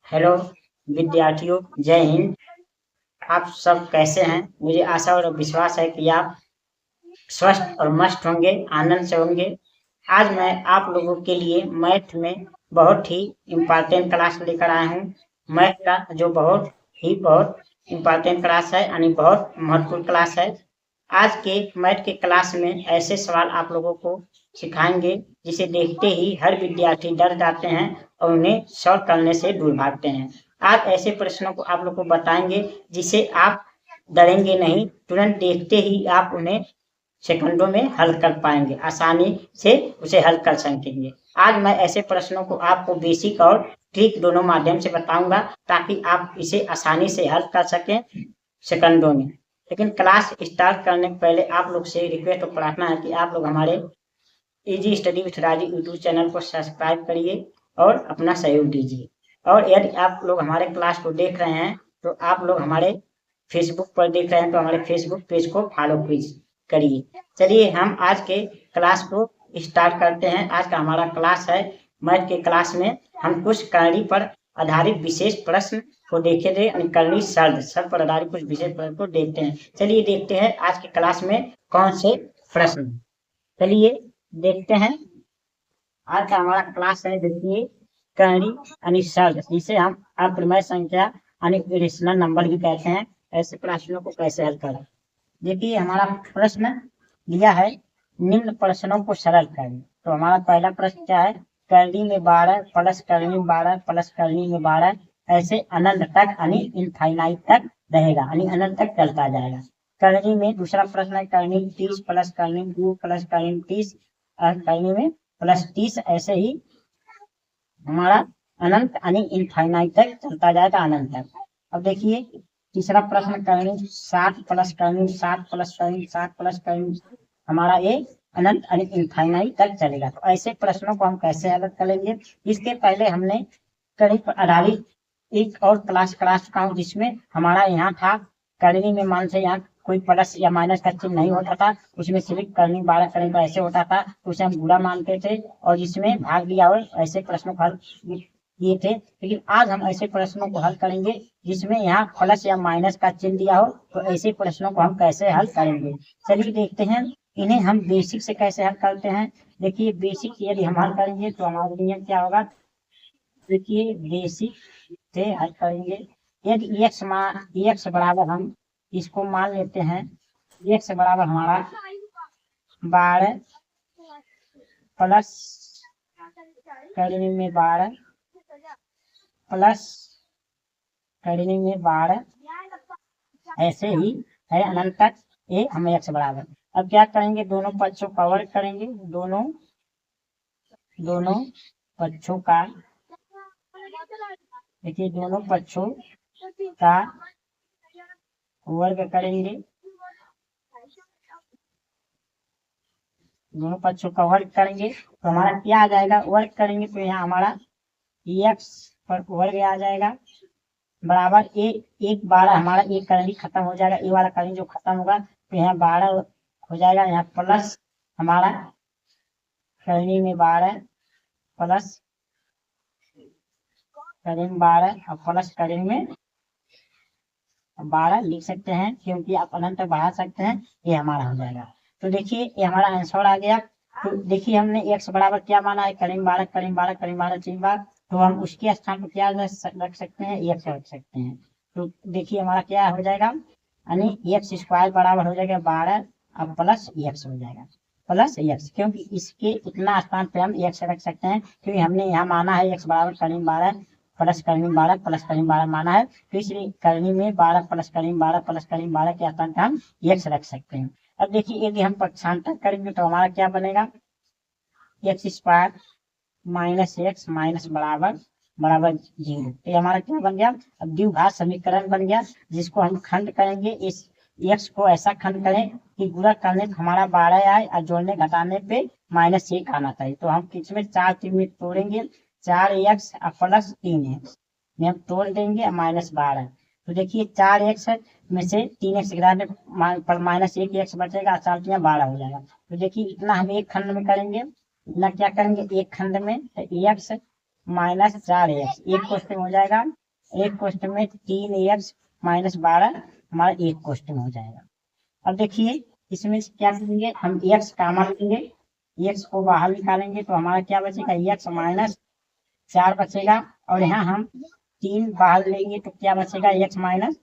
Hello विद्यार्थियों, जय हिंद। आप सब कैसे हैं? मुझे आशा और विश्वास है कि आप स्वस्थ और मस्त होंगे, आनंद से होंगे। आज मैं आप लोगों के लिए मैथ में बहुत ही इम्पोर्टेंट क्लास लेकर आया हूँ। मैथ का जो बहुत इम्पोर्टेंट क्लास है, यानी बहुत महत्वपूर्ण क्लास है। आज के मैथ के क्लास में ऐसे सवाल आप लोगों को सिखाएंगे जिसे देखते ही हर विद्यार्थी डर जाते हैं और उन्हें सॉल्व करने से दूर भागते हैं। आज ऐसे प्रश्नों को आप लोग को बताएंगे जिसे आप डरेंगे नहीं, तुरंत देखते ही आप उन्हें सेकंडों में हल कर पाएंगे, आसानी से उसे हल कर सकेंगे। आज मैं ऐसे प्रश्नों को आपको बेसिक और ट्रिक दोनों माध्यम से बताऊंगा ताकि आप इसे आसानी से हल कर सकें सेकंडों में। लेकिन क्लास स्टार्ट करने के पहले आप लोग से रिक्वेस्ट और प्रार्थना है कि आप लोग हमारे easy study with Raju YouTube channel को सब्सक्राइब करिए और अपना सहयोग दीजिए। और यदि आप लोग हमारे क्लास को देख रहे हैं तो आप लोग हमारे फेसबुक पर देख रहे हैं तो हमारे फेसबुक पेज को फॉलो करिए। चलिए हम आज के क्लास को स्टार्ट करते हैं। आज का हमारा क्लास है मैथ के क्लास में हम कुछ करणी पर आधारित विशेष प्रश्न को देखे थे, करणी शब्द पर आधारित कुछ विशेष प्रश्न को देखते हैं। चलिए देखते हैं आज के क्लास में कौन से प्रश्न। चलिए देखते हैं। आज का हमारा क्लास है, देखिए, करणी यानी शब्द, जिसे हम अप्रमेय संख्या यानी इरेशनल नंबर भी कहते हैं। ऐसे प्रश्नों को कैसे हल करें। देखिए हमारा प्रश्न दिया है, निम्न प्रश्नों को सरल करें। तो हमारा पहला प्रश्न क्या है, करणी में 12 प्लस करणी में 12 प्लस करणी में 12 ऐसे अनंत तक यानी इनफाइनाइट तक रहेगा, यानी अनंत तक चलता जाएगा। करणी में दूसरा प्रश्न है, करणी 30 प्लस करणी 2 प्लस करणी 30 करणी में प्लस 30 ऐसे ही हमारा अनंत यानी इनफाइनाइट तक चलता जाएगा, अनंत तक। अब देखिए तीसरा प्रश्न, करणी 7 प्लस करणी 7 प्लस करणी 7 प्लस करणी हमारा ये अनंत यानी इनफाइनाइट तक चलेगा। तो ऐसे प्रश्नों को हम कैसे हल करेंगे। इसके पहले हमने करणी पर आधारित एक और क्लास चुका हूँ जिसमें हमारा यहाँ था करणी में मान से यहाँ कोई प्लस या माइनस का चिन्ह नहीं होता था, उसमें सिर्फ करणी 12 करणी का ऐसे होता था, तो उसे हम बुरा मानते थे और इसमें भाग लिया और ऐसे प्रश्नों को हल किए थे। लेकिन आज हम ऐसे प्रश्नों को हल करेंगे जिसमें यहाँ प्लस या माइनस का चिन्ह दिया हो, तो ऐसे प्रश्नों को हम कैसे हल करेंगे। चलिए देखते हैं इन्हें हम बेसिक से कैसे हल करते हैं। देखिए बेसिक यदि हम हल करेंगे तो हमारे लिए क्या होगा। देखिए बेसिक से हल करेंगे, यदि एक्स बराबर हम इसको मान लेते हैं, एक्स बराबर हमारा 12 प्लस करणी में 12 प्लस करणी में 12 ऐसे ही है अनंत तक, ये हमें एक्स बराबर। अब क्या करेंगे, दोनों पक्षों का वर्ग करेंगे, दोनों पक्षों का, देखिए दोनों पक्षों का वर्ग करेंगे, दोनों पक्षों का वर्ग करेंगे तो हमारा क्या आ जाएगा, वर्ग करेंगे तो यहाँ हमारा एक्स पर वर्ग आ जाएगा बराबर एक 12 हमारा एक करणी खत्म हो जाएगा, ये वाला करणी जो खत्म होगा तो यहाँ 12 हो जाएगा, यहाँ प्लस हमारा करणी में 12 प्लस करणी में 12 और प्लस करणी में 12 लिख सकते हैं क्योंकि आप अनंत तक बढ़ा सकते हैं, ये हमारा हो जाएगा। तो देखिए ये हमारा आंसर आ गया। तो देखिए हमने एक्स बराबर क्या माना है, करणी 12 करणी 12 करणी 12 3 बार, तो हम उसके स्थान पर क्या रख सकते हैं, एक्स रख सकते हैं। तो देखिए हमारा क्या हो जाएगा, यानी एक्स स्क्वायर बराबर हो जाएगा 12 अब प्लस एक्स हो जाएगा, प्लस एक्स, क्योंकि इसके इतना स्थान पे हम एक्स रख सकते हैं क्योंकि हमने यहाँ माना है एक्स बराबर करणी 12 प्लस करणी 12 प्लस करणी 12 माना है, तो इसलिए करणी में 12 प्लस करणी 12 प्लस करणी 12 के स्थान पर हम एक्स रख सकते हैं। अब देखिए यदि हम पक्षांतर करेंगे तो हमारा क्या बनेगा, x square minus x minus बराबर 0। ये हमारा क्या बन गया, अब द्विघात समीकरण बन गया, जिसको हम खंड करेंगे, इस एक्स को ऐसा खंड करें कि गुणा करने पे हमारा 12 आए और जोड़ने घटाने पे -1 आना चाहिए। तो हम किसमें 4 3 में तोड़ेंगे, 4x प्लस 3x में हम तोड़ देंगे -12। तो देखिए 4x में से 3x गिराने पर -1x बचेगा, 4 3 12 हो जाएगा। तो देखिए इतना हम एक खंड में करेंगे, इतना क्या करेंगे एक खंड में, x माइनस 4x, एक क्वेश्चन हो जाएगा। एक क्वेश्चन में 3x माइनस 12 हमारा एक क्वेश्चन हो जाएगा। अब देखिए इसमें क्या करेंगे, हम x कॉमन लेंगे, x को बाहर निकालेंगे तो हमारा क्या बचेगा, x माइनस 4 बचेगा। और यहाँ हम 3 बाहर लेंगे तो क्या बचेगा, x माइनस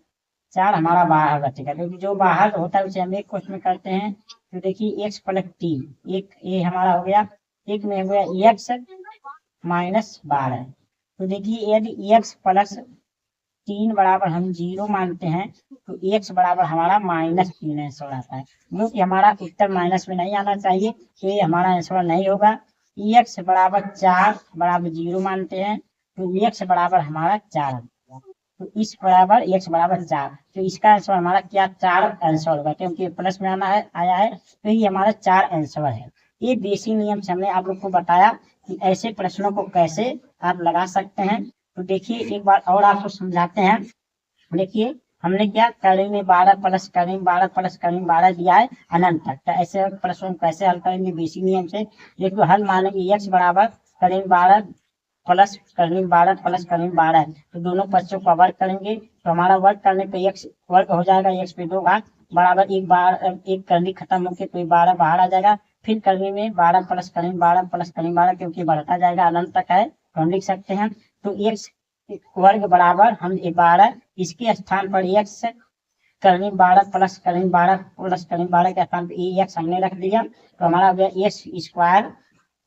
4 हमारा बाहर बचेगा, क्योंकि जो बाहर होता है उसे हम एक क्वेश्चन में करते हैं। तो देखिए x प्लस 3, एक ये हमारा हो गया, एक में हो गया x माइनस 12। तो देखिए यदि x प्लस 3 बराबर हम 0 मानते हैं तो x बराबर हमारा -3 आंसर आता है, क्योंकि हमारा उत्तर माइनस में नहीं आना चाहिए, तो ये हमारा आंसर नहीं होगा। x बराबर 4 बराबर 0 मानते हैं तो x बराबर हमारा 4 होगा। तो इस बराबर x बराबर 4, तो इसका आंसर हमारा क्या 4 आंसर होगा, क्योंकि प्लस में आना है आया है, तो ये हमारा 4 आंसर है। ये बेसिक नियम से हमने आप लोग को बताया कि ऐसे प्रश्नों को कैसे आप लगा सकते हैं। तो देखिए एक बार और आपको समझाते हैं। देखिए हमने क्या कड़ी में 12 प्लस कड़ी में 12 प्लस कड़ी में 12 दिया है अनंत तक, तो ऐसे प्रश्न कैसे हल करेंगे बेसिक नियम से। देखिए हल मानेंगे x बराबर कड़ी में 12 प्लस कड़ी में 12 प्लस कड़ी में 12 है, तो दोनों पक्षों का वर्ग करेंगे तो हमारा वर्ग करने पे x वर्ग हो जाएगा, x पे 2 घात बराबर एक करनी खत्म होकर तो 12 बाहर आ जाएगा। फिर करने में 12 प्लस कड़ी में 12 प्लस कड़ी में 12, क्योंकि बढ़ता जाएगा अनंत तक है तो हम लिख सकते हैं। तो x वर्ग बराबर हम 12, इसके स्थान पर x करनी 12 प्लस करनी 12 प्लस करनी 12 के स्थान पर x हमने रख दिया, तो हमारा हो गया x स्क्वायर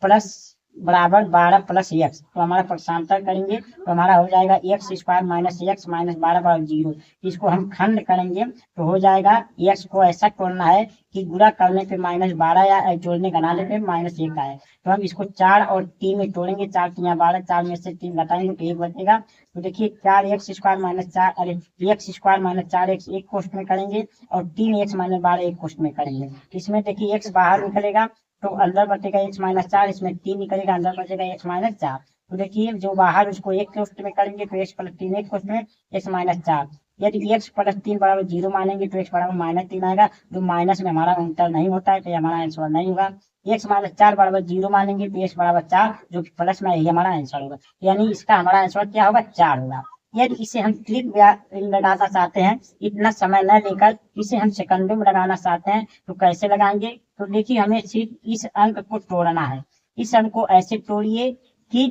प्लस बराबर 12 प्लस x। तो हमारा पक्षांतर करेंगे तो हमारा हो जाएगा x square minus x minus 12 बराबर 0। इसको हम खंड करेंगे तो हो जाएगा, x को ऐसा तोड़ना है कि गुणा करने पे -12 या जोड़ने घटाने पे -1 आए। तो हम इसको 4 और 3 में तोड़ेंगे, 4 3 12, 4 में से 3 घटाएंगे तो 1 बचेगा। तो देखिए 4x स्क्वायर माइनस 4, अरे x स्क्वायर माइनस 4x एक कोष्ठ में करेंगे और 3x माइनस 12 एक कोष्ठ में करेंगे। इसमें देखिए x बाहर निकलेगा तो अंदर बचेगा x माइनस 4, इसमें 3 निकलेगा अंदर बचेगा x माइनस 4। तो देखिए जो बाहर उसको एक कोष्ठ में करेंगे तो x प्लस 3 एक कोष्ठ में x माइनस 4। यदि x प्लस 3 बराबर 0 मानेंगे तो x बराबर -3 आएगा, जो माइनस में हमारा उत्तर नहीं होता है तो हमारा आंसर नहीं होगा। x माइनस 4 बराबर 0 मानेंगे तो x बराबर 4, जो कि प्लस में यही हमारा आंसर होगा, यानी इसका हमारा आंसर क्या होगा 4 होगा। यदि इसे हम ट्रिक लगाना चाहते हैं, इतना समय न लेकर इसे हम सेकंडों में लगाना चाहते हैं तो कैसे लगाएंगे। तो देखिए हमें सिर्फ इस अंक को तोड़ना है, इस अंक को ऐसे तोड़िए कि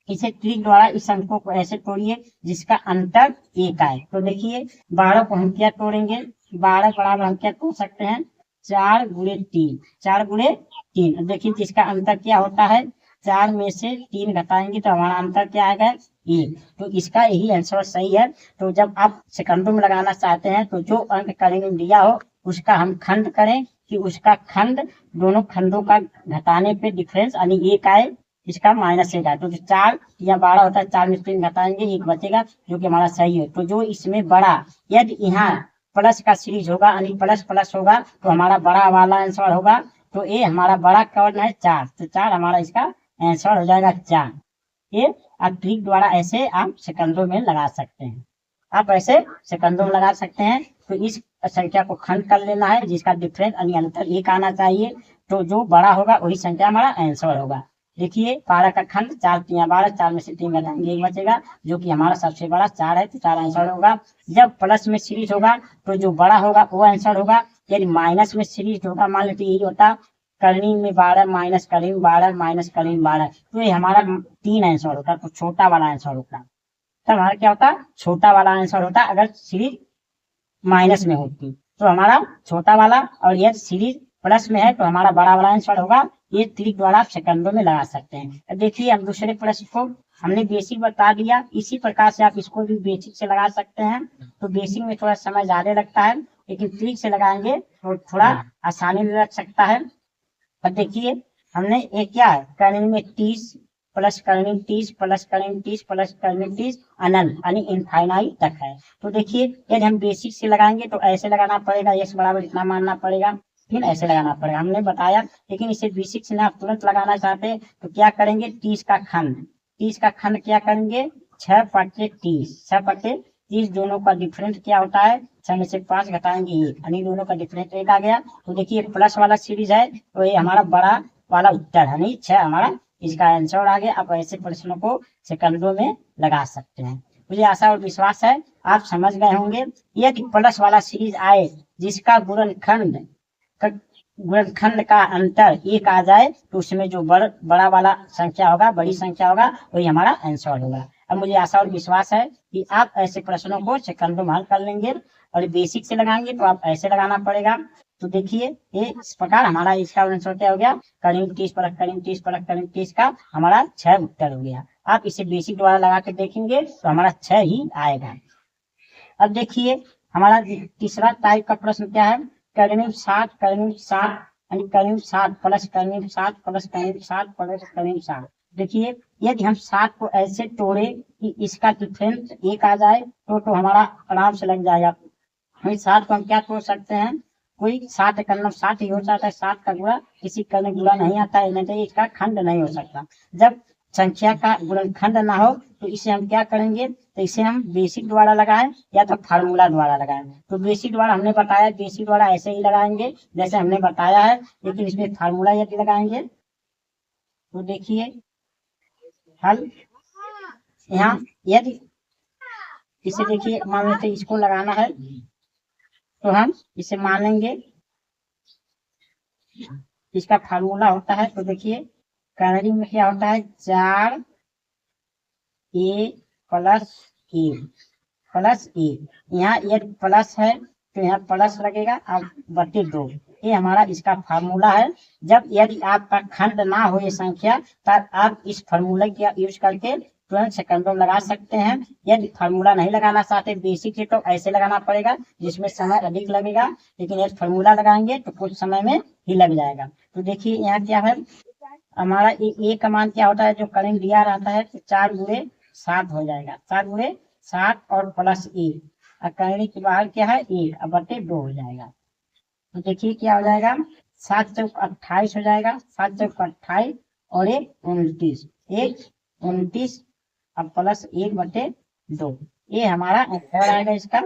इसे ट्रिक द्वारा इस अंकों को ऐसे तोड़िए जिसका अंतर 1 आए। तो देखिए 12 को हम क्या तोड़ेंगे, 12 बराबर हम क्या तोड़ सकते हैं 4 गुणे 3, 4 गुणे 3। देखिए जिसका अंतर क्या होता है, 4 में से 3 घटाएंगे तो हमारा अंतर क्या आएगा 1, तो इसका यही आंसर सही है। तो जब आप सेकंडों में लगाना चाहते हैं तो जो अंक करेंगे दिया हो उसका हम खंड करें कि उसका खंड दोनों खंडों का घटाने पे डिफरेंस यानी 1 आए, इसका -1 आए। तो 4 या 12 होता है, 4 में 3 घटाएंगे 1 बचेगा, जो कि हमारा सही है। तो जो इसमें बड़ा, यदि यहाँ प्लस का सीरीज होगा यानी प्लस प्लस होगा तो हमारा बड़ा वाला आंसर होगा, तो ये हमारा बड़ा कौन है 4, तो 4 हमारा इसका आंसर हो जाएगा 4। ये आप ट्रिक द्वारा ऐसे आप सेकंडों में लगा सकते हैं, आप ऐसे सेकंडों में लगा सकते हैं। तो इस संख्या को खंड कर लेना है जिसका डिफरेंस यानी अंतर 1 आना चाहिए, तो जो बड़ा होगा वही संख्या हमारा आंसर होगा। देखिए 12 का खंड 4 3 12, 4 में से 3 घटाएंगे 1 बचेगा, जो कि हमारा सबसे बड़ा 4 है, तो 4 आंसर होगा। जब प्लस में सीरीज होगा तो जो बड़ा होगा वो आंसर होगा, यदि माइनस में सीरीज होगा मान लेते यही होता करनी में 12 माइनस करनी में 12 माइनस करनी में 12, तो ये हमारा 3 आंसर होता, तो छोटा वाला आंसर होता। तब हमारा क्या होता, छोटा वाला आंसर होता अगर सीरीज माइनस में होती, तो हमारा छोटा वाला, और यदि सीरीज प्लस में है तो हमारा बड़ा वाला आंसर होगा। ये ट्रिक द्वारा आप सेकंडों में लगा सकते हैं। देखिए हम दूसरे प्रश्न को हमने बेसिक बता दिया, इसी प्रकार से आप इसको भी बेसिक से लगा सकते हैं। तो बेसिक में थोड़ा समय ज्यादा लगता है, लेकिन ट्रिक से लगाएंगे तो थोड़ा आसानी लग सकता है। अब देखिए हमने एक क्या है करनी में 30 प्लस करनी 30 प्लस करनी 30 प्लस करनी 30 अनंत यानी इनफाइनाइट तक है। तो देखिए यदि हम बेसिक से लगाएंगे तो ऐसे लगाना पड़ेगा, x बराबर इतना मानना पड़ेगा, फिर ऐसे लगाना पड़ेगा, हमने बताया। लेकिन इसे बेसिक से आप तुरंत लगाना चाहते हैं तो क्या करेंगे 30 का खंड, 30 का खंड क्या करेंगे 6/30, 6/30 दोनों का डिफरेंस क्या होता है 6 में से 5 घटाएंगे 1, यानी दोनों का डिफरेंस 1 आ गया। तो देखिए प्लस वाला सीरीज है तो ये हमारा बड़ा वाला उत्तर है, नहीं 6 हमारा इसका आंसर आ गया। आप ऐसे प्रश्नों को सेकंडों में लगा सकते हैं। मुझे आशा और विश्वास है आप समझ गए होंगे। यदि प्लस वाला सीरीज आए जिसका गुणनखंड का अंतर 1 आ जाए तो उसमें जो बड़ा वाला संख्या होगा, बड़ी संख्या होगा, वही हमारा आंसर होगा। अब मुझे आशा और विश्वास है कि आप ऐसे प्रश्नों को सेकंडों में हल कर लेंगे। और बेसिक से लगाएंगे तो आप ऐसे लगाना पड़ेगा। तो देखिए ये इस प्रकार हमारा इसका आंसर क्या हो गया, करीब 30 परख करीब 30 परख करीब 30 का हमारा 6 उत्तर हो गया। आप इसे बेसिक द्वारा लगा के देखेंगे तो हमारा 6 ही आएगा। अब देखिए हमारा तीसरा टाइप का प्रश्न क्या है, करीब 60 करीब 60 यानी करीब 60 प्लस करीब 60 प्लस करीब 60 प्लस करीब 60। देखिए यदि हम 60 को ऐसे तोड़े कि इसका डिफरेंस 1 आ जाए तो हमारा आराम से लग जाएगा। हम 60 को हम क्या तोड़ सकते हैं, कोई 60 करना 60 ही हो जाता है, 60 का गुणा किसी करने गुणा नहीं आता है, नहीं तो इसका खंड नहीं हो सकता। जब संख्या का गुणनखंड ना हो तो इसे हम क्या करेंगे, तो इसे हम बेसिक द्वारा लगाएं या तो फार्मूला द्वारा लगाएं। तो बेसिक द्वारा हमने बताया, बेसिक द्वारा ऐसे ही लगाएंगे जैसे हमने बताया है, लेकिन इसमें फार्मूला यदि लगाएंगे तो देखिए हल यहाँ यदि इसे देखिए मान लेते इसको लगाना है तो हम इसे मानेंगे इसका फार्मूला होता है। तो देखिए कैनरी में क्या होता है, 4 ए प्लस ए प्लस ए। यहाँ यदि प्लस है तो यहाँ प्लस लगेगा अब बटे 2। ये हमारा इसका फार्मूला है। जब यदि आपका खंड ना हो ये संख्या तब आप इस फार्मूला का यूज करके तुरंत सेकंडों लगा सकते हैं। यदि फार्मूला नहीं लगाना चाहते बेसिक से तो ऐसे लगाना पड़ेगा जिसमें समय अधिक लगेगा, लेकिन यदि फार्मूला लगाएंगे तो कुछ समय में ही लग जाएगा। तो देखिए यहाँ क्या है, हमारा ए का मान क्या होता है, जो करंट दिया रहता है तो 4 गुणे 7 हो जाएगा, 4 गुणे 7 और प्लस ए, और करंट के बाहर क्या है 1 अब बटे 2 हो जाएगा। तो देखिए क्या हो जाएगा, 7 चौक 28 हो जाएगा, 7 चौक 28 और 1 29, 1 29 अब प्लस 1 बटे 2। ये हमारा आंसर आएगा इसका,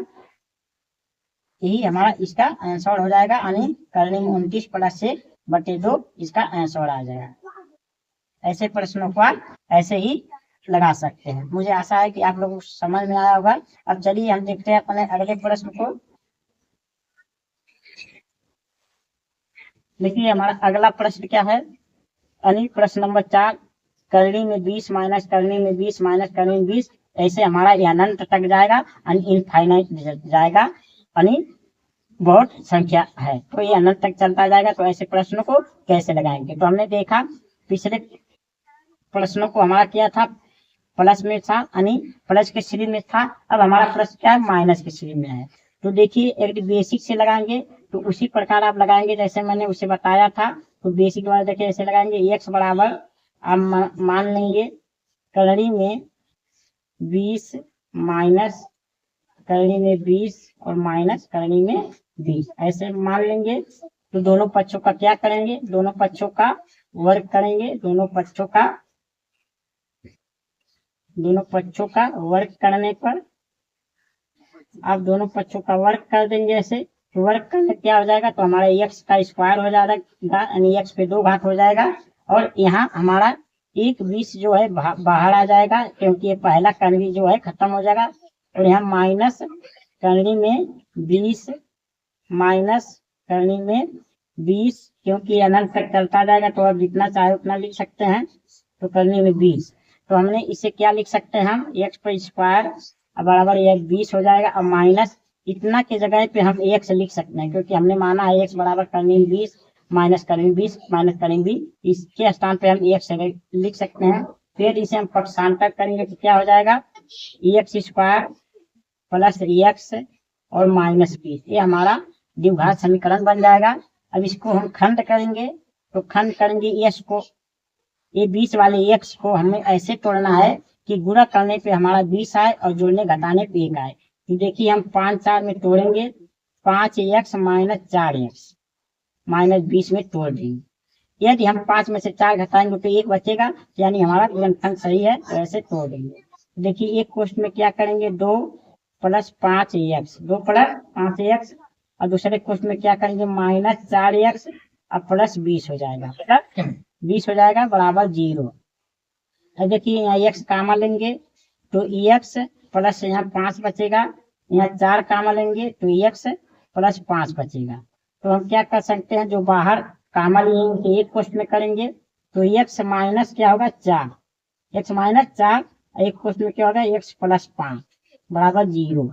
यही हमारा इसका आंसर हो जाएगा, यानी करनी 29 प्लस 1 बटे 2 इसका आंसर आ जाएगा। ऐसे प्रश्नों को आप ऐसे ही लगा सकते हैं। मुझे आशा है कि आप लोगों को समझ में आया होगा। अब चलिए हम देखते हैं अपने अगले प्रश्न को। देखिए हमारा अगला प्रश्न क्या है, यानी प्रश्न नंबर 4, करनी में 20 माइनस करनी में 20 माइनस करनी में 20, ऐसे हमारा ये अनंत तक जाएगा, इनफाइनाइट जाएगा, यानी बहुत संख्या है तो ये अनंत तक चलता जाएगा। तो ऐसे प्रश्नों को कैसे लगाएंगे, तो हमने देखा पिछले प्रश्नों को हमारा क्या था, प्लस में था, यानी प्लस के सीरीज में था। अब हमारा प्रश्न क्या है, माइनस के सीरीज में है। तो देखिए एक बेसिक से लगाएंगे तो उसी प्रकार आप लगाएंगे जैसे मैंने उसे बताया था। तो बेसिक वाला देखिए ऐसे लगाएंगे, x बराबर आप मान लेंगे करनी में 20 माइनस करनी में 20 और माइनस करनी में 20 ऐसे मान लेंगे। तो दोनों पक्षों का क्या करेंगे, दोनों पक्षों का वर्ग करेंगे, दोनों पक्षों का वर्ग करने पर आप दोनों पक्षों का वर्ग कर देंगे ऐसे। तो वर्ग करने क्या हो जाएगा, तो हमारा x का स्क्वायर हो जाएगा, यानी x पे 2 घात हो जाएगा। और यहाँ हमारा 1 20 जो है बाहर आ जाएगा क्योंकि ये पहला करनी जो है खत्म हो जाएगा। और यहाँ माइनस करनी में 20 माइनस करनी में 20 क्योंकि अनंत तक चलता जाएगा तो आप जितना चाहे उतना लिख सकते हैं। तो करनी में 20 तो हमने इसे क्या लिख सकते हैं, हम x पर स्क्वायर बराबर ये 20 हो जाएगा। अब माइनस इतना के जगह पे हम x लिख सकते हैं क्योंकि हमने माना है x बराबर करनी में 20 माइनस करनी 20 माइनस करनी 20, इसके स्थान पे हम x लिख सकते हैं। फिर इसे हम पक्षांतर करेंगे तो क्या हो जाएगा, x स्क्वायर प्लस x और माइनस 20, ये हमारा द्विघात समीकरण बन जाएगा। अब इसको हम खंड करेंगे तो खंड करेंगे x को, ये 20 वाले x को हमें ऐसे तोड़ना है कि गुणा करने पे हमारा 20 आए और जोड़ने घटाने पे 1 आए। तो देखिए हम 5 4 में तोड़ेंगे, 5x माइनस 4x माइनस 20 में तोड़ देंगे। यदि हम 5 में से 4 घटाएंगे तो 1 बचेगा, यानी हमारा गुणनखंड सही है, तो ऐसे तोड़ देंगे। देखिए एक क्वेश्चन में क्या करेंगे, 2 प्लस 5x 2 प्लस 5x, और दूसरे क्वेश्चन में क्या करेंगे माइनस 4x और प्लस 20 हो जाएगा, 20 हो जाएगा बराबर 0। अब देखिए यहाँ x कामा लेंगे तो x प्लस यहाँ 5 बचेगा, यहाँ 4 कामा लेंगे तो x प्लस 5 बचेगा। तो हम क्या कर सकते हैं, जो बाहर कामा लिए उसे एक कोष्ठ में करेंगे तो x माइनस क्या होगा 4, x माइनस 4 एक कोष्ठ में क्या होगा x प्लस 5 बराबर 0,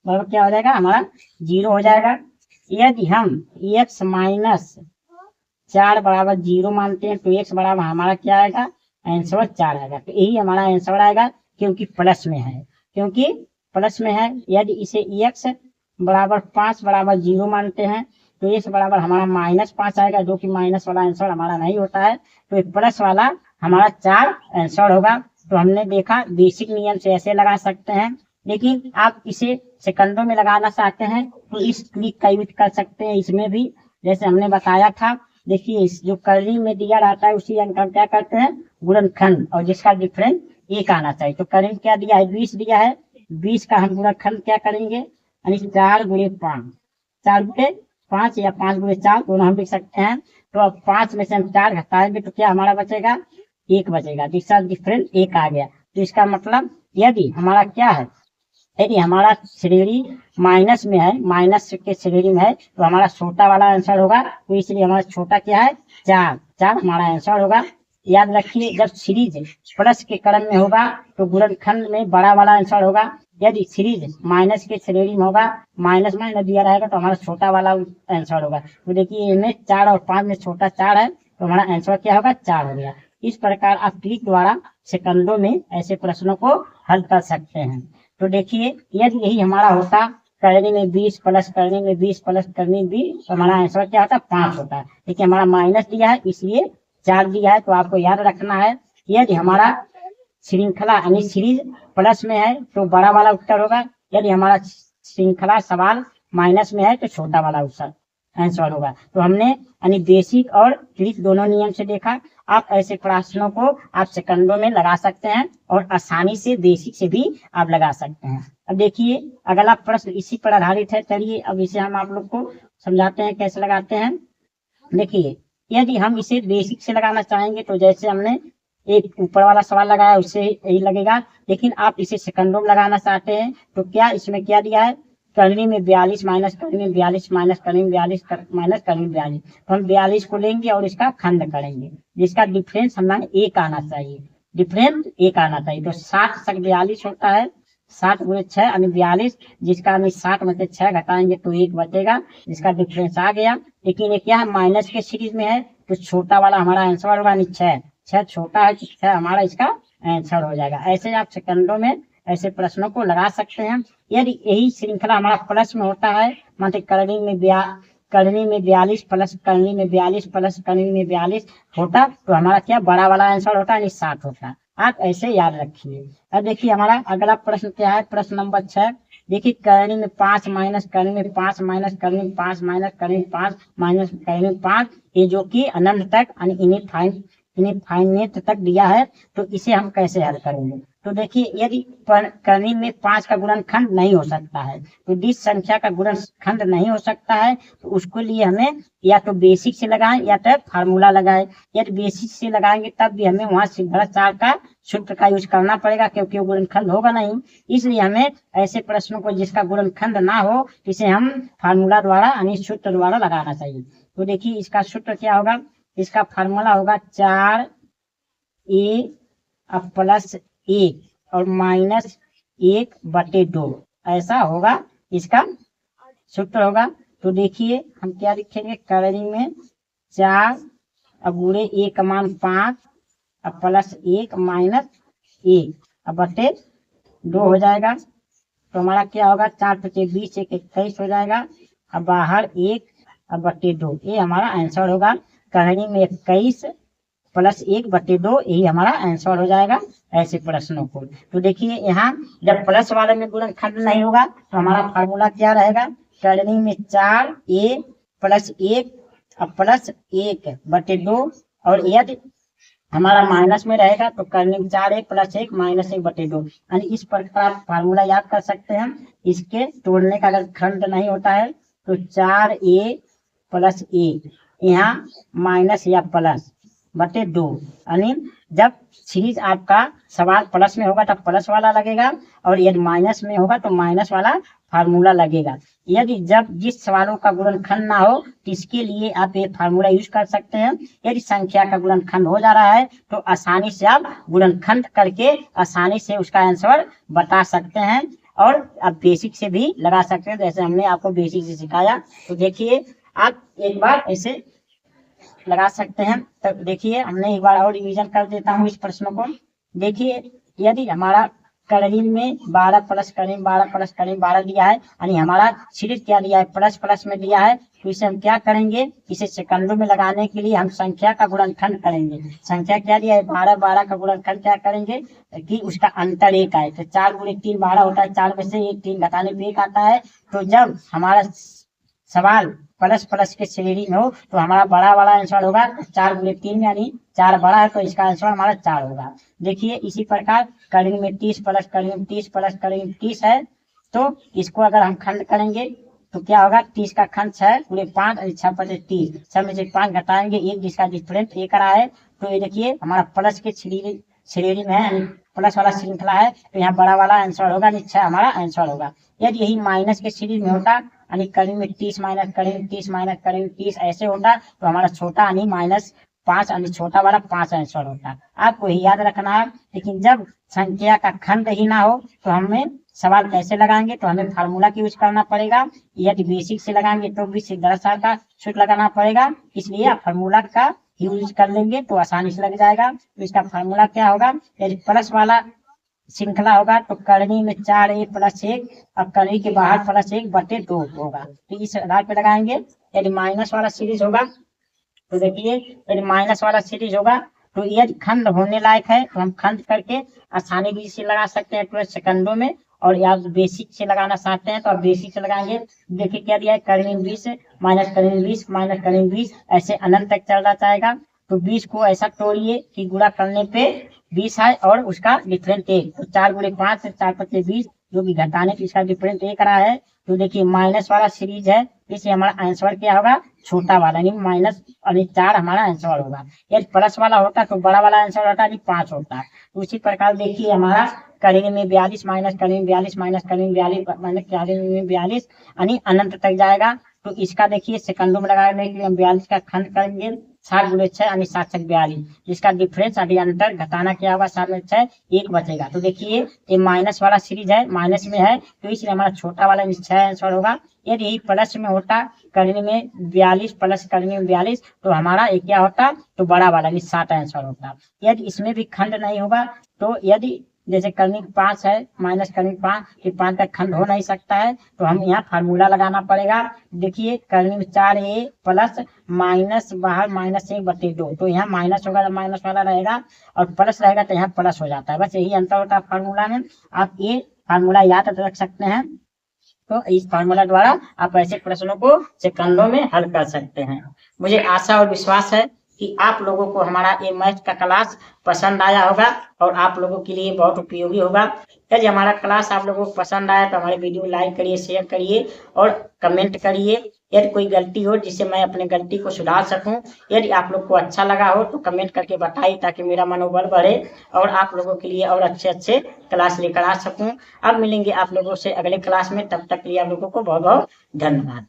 बराबर क्या हो जाएगा हमारा 0 हो जाएगा। यदि हम x माइनस 4 बराबर 0 मानते हैं तो x बराबर हमारा क्या आएगा, आंसर 4 आएगा। तो यही हमारा आंसर आएगा क्योंकि प्लस में है, क्योंकि प्लस में है। यदि इसे x बराबर 5 बराबर 0 मानते हैं तो x बराबर हमारा -5 आएगा, जो कि माइनस वाला आंसर हमारा नहीं होता है, तो प्लस वाला हमारा 4 आंसर होगा। तो हमने देखा बेसिक नियम से ऐसे लगा सकते हैं, लेकिन आप इसे सेकंडों में लगाना चाहते हैं तो इस ट्रिक का यूज कर सकते हैं इसमें भी, जैसे हमने बताया था। देखिए जो कर्ली में दिया रहता है उसी अंक हम क्या करते हैं, गुणनखंड, और जिसका डिफरेंस 1 आना चाहिए। तो कर्ली क्या दिया है, 20 दिया है, 20 का हम गुणनखंड क्या करेंगे, यानी 4 गुणे 5, 4 गुणे 5 या 5 गुणे 4 दोनों हम लिख सकते हैं। तो अब 5 में से हम 4 घटाएंगे तो क्या हमारा बचेगा, 1 बचेगा, जिसका डिफरेंस 1 आ गया। तो इसका मतलब यदि हमारा क्या है, यदि हमारा श्रेणी माइनस में है, माइनस के श्रेणी में है तो हमारा छोटा वाला आंसर होगा। तो इसलिए हमारा छोटा क्या है, 4 हमारा आंसर होगा। याद रखिए जब सीरीज प्लस के क्रम में होगा तो गुणनखंड में बड़ा वाला आंसर होगा, यदि सीरीज माइनस के श्रेणी में होगा, माइनस माइनस दिया रहेगा तो हमारा छोटा वाला आंसर होगा। तो देखिए इनमें 4 और 5 में छोटा 4 है तो हमारा आंसर क्या होगा, 4 हो गया। इस प्रकार आप ट्रिक द्वारा सेकंडों में ऐसे प्रश्नों को हल कर सकते हैं। तो देखिए यदि यही हमारा होता करनी में 20 प्लस करनी में 20 प्लस करनी में 20 तो हमारा आंसर क्या होता, 5 होता है। देखिए हमारा माइनस दिया है इसलिए 4 दिया है। तो आपको याद रखना है यदि हमारा श्रृंखला यानी सीरीज प्लस में है तो बड़ा वाला उत्तर होगा, यदि हमारा श्रृंखला सवाल माइनस में है तो छोटा वाला उत्तर आंसर होगा। तो हमने यानी बेसिक और ट्रिक दोनों नियम से देखा। आप ऐसे प्रश्नों को आप सेकंडों में लगा सकते हैं और आसानी से बेसिक से भी आप लगा सकते हैं। अब देखिए अगला प्रश्न इसी पर आधारित है, चलिए अब इसे हम आप लोग को समझाते हैं कैसे लगाते हैं। देखिए यदि हम इसे बेसिक से लगाना चाहेंगे तो जैसे हमने एक ऊपर वाला सवाल लगाया उससे यही लगेगा, लेकिन आप इसे सेकंडों में लगाना चाहते हैं तो क्या इसमें क्या दिया है, करनी में 42 माइनस करनी में 42 माइनस करनी में 42 माइनस करनी में 42। तो हम 42 को लेंगे और इसका खंड करेंगे, जिसका डिफरेंस हमारा 1 आना चाहिए, डिफरेंस 1 आना चाहिए। तो 60 तक 42 होता है, 60 गुणे 6 यानी 42, जिसका हम 60 में से 6 घटाएंगे तो 1 बचेगा, जिसका डिफरेंस आ गया। लेकिन ये क्या है, माइनस के सीरीज में है तो छोटा वाला हमारा आंसर होगा, यानी 6 छोटा है तो 6 हमारा इसका आंसर हो जाएगा। ऐसे आप सेकंडों में ऐसे प्रश्नों को लगा सकते हैं। यदि यही श्रृंखला हमारा प्लस में होता है, मतलब करनी में 42 प्लस करनी में 42 प्लस करनी में 42 होता तो हमारा क्या बड़ा वाला आंसर होता है, 60 होता। आप ऐसे याद रखिए। अब देखिए हमारा अगला प्रश्न क्या है, प्रश्न नंबर 6। देखिए करनी में 5 माइनस करनी में 5 माइनस करनी में 5 माइनस करनी में 5 माइनस करनी में 5, ये जो कि अनंत तक यानी इनफाइनाइट तक दिया है, तो इसे हम कैसे हल करेंगे। तो देखिए यदि करनी में 5 का गुणनखंड नहीं हो सकता है, तो जिस संख्या का गुणनखंड नहीं हो सकता है तो उसके लिए हमें या तो बेसिक से लगाएं या तो फार्मूला लगाएं। यदि बेसिक से लगाएंगे तब भी हमें वहां सिंगल 4 का सूत्र का यूज करना पड़ेगा, क्योंकि वो गुणनखंड होगा नहीं। इसलिए हमें ऐसे प्रश्नों को जिसका गुणनखंड ना हो इसे हम फार्मूला द्वारा यानी सूत्र द्वारा लगाना चाहिए। तो देखिए इसका सूत्र क्या होगा, इसका फार्मूला होगा 4a प्लस 1 और माइनस 1/2, ऐसा होगा इसका सूत्र होगा। तो देखिए हम क्या लिखेंगे, करनी में 4 गुणे 1 का मान 5 प्लस 1 माइनस 1/2 हो जाएगा। तो हमारा क्या होगा, 4 × 20 21 हो जाएगा, अब बाहर 1/2, ये हमारा आंसर होगा। करनी में 21 प्लस 1/2, यही हमारा आंसर हो जाएगा ऐसे प्रश्नों को। तो देखिए यहाँ जब प्लस वाले में गुणनखंड नहीं होगा तो हमारा फार्मूला क्या रहेगा, करनी में 4a प्लस 1 प्लस 1/2, और यदि हमारा माइनस में रहेगा तो करनी में 4a प्लस 1 माइनस 1/2, यानी इस प्रकार आप फार्मूला याद कर सकते हैं। इसके तोड़ने का अगर खंड नहीं होता है तो 4a प्लस 1 यहाँ माइनस या प्लस 2, यानी जब सीरीज आपका सवाल प्लस में होगा तब प्लस वाला लगेगा, और यदि माइनस में होगा तो माइनस वाला फार्मूला लगेगा। यदि जब जिस सवालों का गुणनखंड ना हो तो इसके लिए आप ये फार्मूला यूज कर सकते हैं। यदि संख्या का गुणनखंड हो जा रहा है तो आसानी से आप गुणनखंड करके आसानी से उसका आंसर बता सकते हैं, और आप बेसिक से भी लगा सकते हैं, जैसे हमने आपको बेसिक से सिखाया। तो देखिए आप एक बार ऐसे लगा सकते हैं। तो देखिए हमने एक बार और रिवीजन कर देता हूँ इस प्रश्न को। देखिए यदि हमारा करीब में 12 प्लस करीब 12 प्लस करीब 12 दिया है, यानी हमारा सीरीज क्या दिया है, प्लस प्लस में दिया है, तो इसे हम क्या करेंगे, इसे सेकंडों में लगाने के लिए हम संख्या का गुणनखंड करेंगे। संख्या क्या दिया है 12, 12 का गुणनखंड क्या करेंगे कि उसका अंतर 1 आए। तो 4 गुणे 3 12 होता है, 4 में से 1 3 घटाने पे 1 आता है। तो जब हमारा सवाल प्लस प्लस के श्रेणी में हो तो हमारा बड़ा वाला आंसर होगा 4 गुणे 3, यानी 4 बड़ा है तो इसका आंसर हमारा 4 होगा। देखिए इसी प्रकार करीब में 30 प्लस करीब 30 प्लस करीब 30 है, तो इसको अगर हम खंड करेंगे तो क्या होगा, 30 का खंड 6 गुणे 5 और 6 5 30, 6 में से 5 घटाएंगे 1 जिसका डिफरेंस 1 रहा है। तो ये देखिए हमारा प्लस के श्रेणी में है, प्लस वाला श्रृंखला है, तो यहाँ बड़ा वाला आंसर होगा, 6 हमारा आंसर होगा। यदि यही माइनस के सीरीज में होता, यानी करीब में 30 माइनस करीब 30 माइनस करीब 30 ऐसे होता, तो हमारा छोटा यानी -5 यानी छोटा वाला 5 आंसर होता। आपको ही याद रखना है। लेकिन जब संख्या का खंड ही ना हो तो हमें सवाल कैसे लगाएंगे, तो हमें फार्मूला की यूज करना पड़ेगा। यदि बेसिक से लगाएंगे तो भी सीधा का सूत्र लगाना पड़ेगा, इसलिए आप फार्मूला का यूज कर लेंगे तो आसानी से लग जाएगा। तो इसका फार्मूला क्या होगा, यदि प्लस वाला श्रृंखला होगा तो करनी में 4a प्लस 1 और करनी के बाहर प्लस 1 बटे 2 होगा, तो इस आधार पे लगाएंगे। यदि माइनस वाला सीरीज होगा तो देखिए यदि माइनस वाला सीरीज होगा तो यदि खंड होने लायक है तो हम खंड करके आसानी भी से लगा सकते हैं 12 सेकंडों में, और या बेसिक से लगाना चाहते हैं तो आप बेसिक से लगाएंगे। देखिए क्या दिया है, करीब 20 माइनस करीब 20 माइनस करीब 20 ऐसे अनंत तक चलता जाएगा। तो 20 को ऐसा तोड़िए कि गुणा करने पे 20 है और उसका डिफरेंट 1, तो 4 गुणे 5 से 4 5 20, जो भी घटाने पे इसका डिफरेंट 1 रहा है। तो देखिए माइनस वाला सीरीज है, इसलिए हमारा आंसर क्या होगा, छोटा वाला यानी माइनस यानी 4 हमारा आंसर होगा। यदि प्लस वाला होता तो बड़ा वाला आंसर होता यानी 5 होता। तो उसी प्रकार देखिए हमारा करीब में 42 माइनस करीब 42 माइनस करीब 42 माइनस करीब में 42 यानी अनंत तक जाएगा। तो इसका देखिए सेकंडों में लगाने के लिए हम 42 का खंड करेंगे, 7 गुणे 6 यानी 7 6 42, जिसका डिफरेंस अभी अंतर घटाना क्या होगा, 7 में 6 1 बचेगा। तो देखिए ये माइनस वाला सीरीज है, माइनस में है तो इसलिए हमारा छोटा वाला 6 आंसर होगा। यदि प्लस में होता करने में 42 प्लस करने में 42 तो हमारा एक क्या होता, तो बड़ा वाला 7 आंसर होता। यदि इसमें भी खंड नहीं होगा तो यदि जैसे करनी 5 है माइनस करनी 5, कि 5 का खंड हो नहीं सकता है, तो हम यहाँ फार्मूला लगाना पड़ेगा। देखिए करनी में 4a प्लस माइनस बाहर माइनस 1 बटे 2, तो यहाँ माइनस होगा तो माइनस वाला रहेगा और प्लस रहेगा तो यहाँ प्लस हो जाता है। बस यही अंतर होता है फार्मूला में। आप ये फार्मूला याद रख सकते हैं, तो इस फार्मूला द्वारा आप ऐसे प्रश्नों को सेकंडों में हल कर सकते हैं। मुझे आशा और विश्वास है कि आप लोगों को हमारा ये मैथ का क्लास पसंद आया होगा और आप लोगों के लिए बहुत उपयोगी होगा। यदि हमारा क्लास आप लोगों को पसंद आया तो हमारे वीडियो लाइक करिए, शेयर करिए और कमेंट करिए। यदि कोई गलती हो जिससे मैं अपने गलती को सुधार सकूं, यदि आप लोग को अच्छा लगा हो तो कमेंट करके बताइए, ताकि मेरा मनोबल बढ़े और आप लोगों के लिए और अच्छे क्लास लेकर आ सकूं। अब मिलेंगे आप लोगों से अगले क्लास में, तब तक के लिए आप लोगों को बहुत बहुत धन्यवाद।